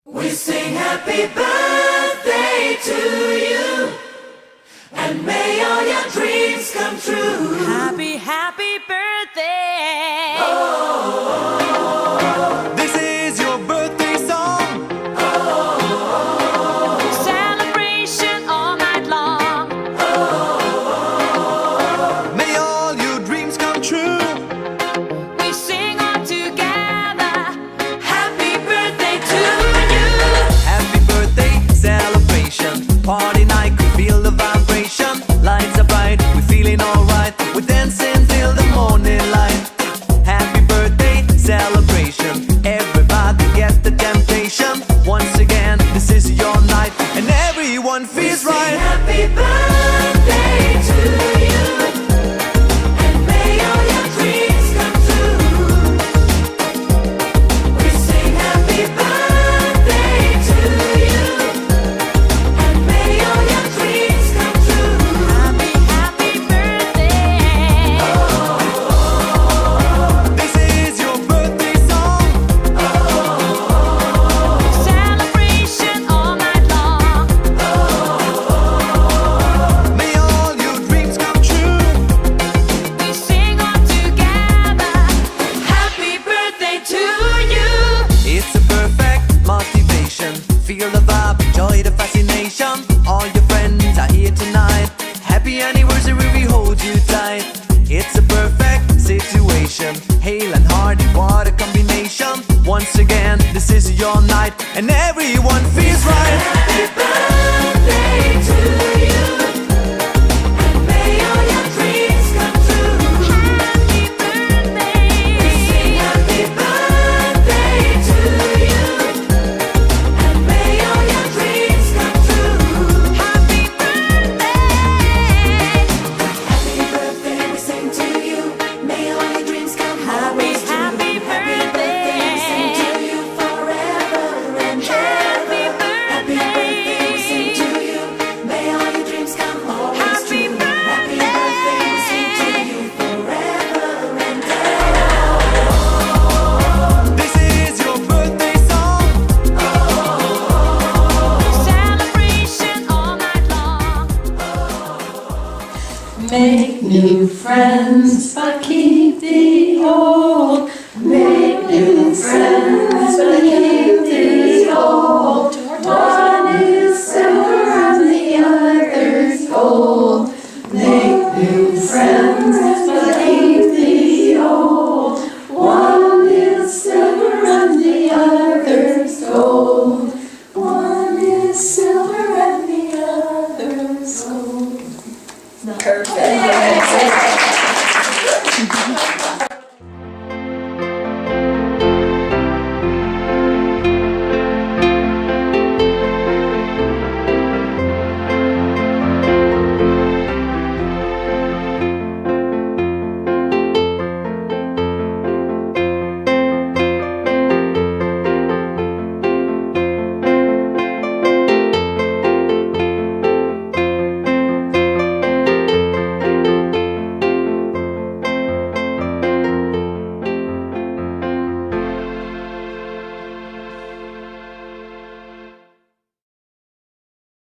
We sing happy birthday to you, and may all your dreams come true. Happy, happy birthday. This is your birthday song. Celebration all night long. May all your dreams come true. We sing all together. Happy birthday to you. Happy birthday celebration. Party night, we feel the vibration. Lights are bright, we're feeling alright. We're dancing till the morning light. Happy birthday celebration. Everybody get the temptation. Once again, this is your night, and everyone feels right. Happy birthday to you, and may all your dreams come true. We sing happy birthday to you, and may all your dreams come true. Happy, happy birthday. This is your birthday song. Celebration all night long. May all your dreams come true. We sing all together. Happy birthday to you. It's a perfect motivation. Feel the vibe, enjoy the fascination. All your friends are here tonight. Happy anniversary, we hold you tight. It's a perfect situation. Hale and hearty, what a combination. Once again, this is your night, and everyone feels right. Happy birthday to you, and may all your dreams come true. Happy birthday. We sing happy birthday to you, and may all your dreams come true. Happy birthday. Happy birthday, we sing to you. May all your dreams come always true. Happy birthday. We sing to you forever and Happy ever. Happy birthday, we sing to you. May all your dreams come always Happy true. Happy birthday. birthday, we sing to you forever and ever. This is your birthday song. Celebration all night long. Make new friends, but keep the old. Make new friends, but keep the old. One is silver and the other's gold. Make new friends, but keep the old. One is silver and the other's gold.